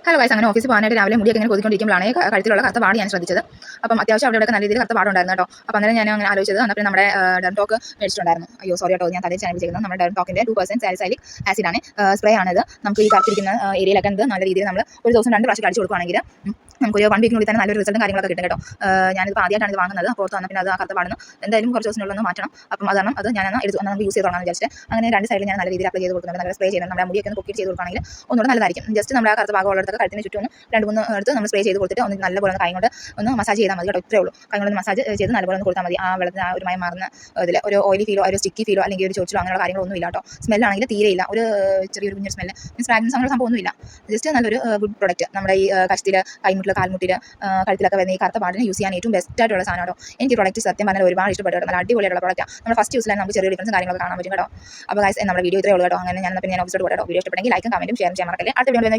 Hello guys, അങ്ങനെ ഓഫീസിൽ പോകാനായിട്ട് രാവിലെ മുടിയൊക്കെ ഇങ്ങനെ കൊതിക്കൊണ്ടിരിക്കുമ്പോഴാണ് കഴുത്തിലുള്ള കറുത്ത പാട് ഞാൻ ശ്രദ്ധിച്ചത്. അപ്പം അത്യാവശ്യം അവിടെ നല്ല രീതിയിൽ കറുത്ത പാടുണ്ടായിരുന്നു കേട്ടോ. അപ്പോൾ അങ്ങനെ ഞാൻ അങ്ങനെ ആലോചിച്ചത് അപ്പോൾ നമ്മുടെ ഡെർടോക്ക് മേടിച്ചിട്ടുണ്ടായിരുന്നു. അയ്യോ സോറി കേട്ടോ, ഞാൻ തലയിൽ ചാനൽ നമ്മുടെ ഡെർടോക്കിൻ്റെ 2% സാലിസൈലിക് ആസിഡാണ്, സ്പ്രേ ആണിത്. നമുക്ക് ഈ കറുത്തിരിക്കുന്ന ഏരിയയിലൊക്കെ നല്ല രീതിയിൽ നമ്മൾ ഒരു ദിവസം 2 പ്രാവശ്യം അടിച്ചു കൊടുക്കുകയാണെങ്കിൽ നമുക്കൊരു 1 വീക്കിനുള്ളിൽ തന്നെ നല്ലൊരു റിസൾട്ടും കാര്യങ്ങളൊക്കെ കിട്ടും കേട്ടോ. ഞാനിപ്പോൾ ആദ്യമായിട്ടാണ് ഇത് വാങ്ങുന്നത്. അപ്പോൾ ഓർത്ത് പിന്നെ അത് ആ കറുത്ത പാടുന്നു എന്തായാലും കുറച്ച് ദിവസത്തിനുള്ളിൽ മാറ്റണം. അപ്പം അതാണ് അത് ഞാൻ എടുത്ത് നമുക്ക് യൂസ് ചെയ്ത് തുടങ്ങാമെന്ന് വിചാരിച്ചിട്ട് അങ്ങനെ 2 സൈഡിൽ ഞാൻ നല്ല രീതിയിൽ അപ്ലൈ ചെയ്ത് കൊടുക്കുന്നുണ്ട്. നല്ല സ്പ്രേ ചെയ്യുന്നത് നമ്മുടെ മുടിയൊക്കെ ഒന്ന് പൊക്കി ചെയ്ത് കൊടുക്കുകയാണെങ്കിൽ ഒന്നുകൂടെ നല്ലതായിരിക്കും. ജസ്റ്റ് നമ്മുടെ ആ കറുത്ത ഭാഗമുള്ളിടത്തൊക്കെ കഴുത്തിന് ചുറ്റും 2-3 എടുത്ത് നമ്മൾ സ്പ്രേ ചെയ്ത് കൊടുത്തിട്ട് ഒന്ന് നല്ലപോലെ കൈ കൊണ്ട് ഒന്ന് മസാജ് ചെയ്താൽ മതി കേട്ടോ. ഇത്രേ ഉള്ളൂ. കൈ കൊണ്ട് മസാജ് ചെയ്ത് നല്ലപോലെ ഒന്ന് കൊടുത്താൽ മതി. ആ വെള്ളത്തിന് ആ ഒരു മയം മാറുന്ന ഇതിൽ ഒരു ഓയിലി ഫീലോ ഒരു സ്റ്റിക്കി ഫീലോ അല്ലെങ്കിൽ ഒരു ചോച്ചിലോ അങ്ങനെയുള്ള കാര്യങ്ങളൊന്നും ഇല്ല കേട്ടോ. സ്മെല്ലാണെങ്കിൽ തീരെയില്ല. ഒരു ചെറിയൊരു കുഞ്ഞൊരു സ്മെല്ല് മീൻസ് ഫ്രാഗ്രൻസ് അങ്ങനെ സംഭവം ഒന്നുമില്ല. ജസ്റ്റ് നല്ലൊരു ഗുഡ് പ്രൊഡക്റ്റ്. നമ്മുടെ ഈ കഴുത്തിൽ കൈമുട്ടിൽ കാൽമുട്ടിൽ കഴുത്തിലൊക്കെ വരുന്ന ഈ കറുത്ത പാടിന് യൂസ് ചെയ്യാൻ ഏറ്റവും ബെസ്റ്റ് ആയിട്ടുള്ള സാധനം കേട്ടോ. എനിക്ക് പ്രൊഡക്റ്റ് സത്യം പറഞ്ഞാൽ ഒരുപാട് ഇഷ്ടപ്പെട്ടു കേട്ടോ. നല്ല അടിപൊളിയായിട്ടുള്ള പ്രൊഡക്റ്റാണ്. നമ്മൾ ഫസ്റ്റ് യൂസിൽ നമുക്ക് ചെറിയ ഡിഫറൻസ് കാര്യങ്ങളൊക്കെ കാണാൻ പറ്റും കേട്ടോ. അപ്പോൾ ഗൈസ്, നമ്മുടെ വീഡിയോ ഇത്രയേ ഉള്ളൂ കേട്ടോ. അങ്ങനെ ഞാൻ ഓഫീസോട് പോകാം കേട്ടോ. വീഡിയോ ഇഷ്ടപ്പെട്ടെങ്കിൽ ലൈക്കും കമന്റും ഷെയർ ചെയ്യാൻ മറക്കല്ലേ. അടുത്ത വീഡിയോ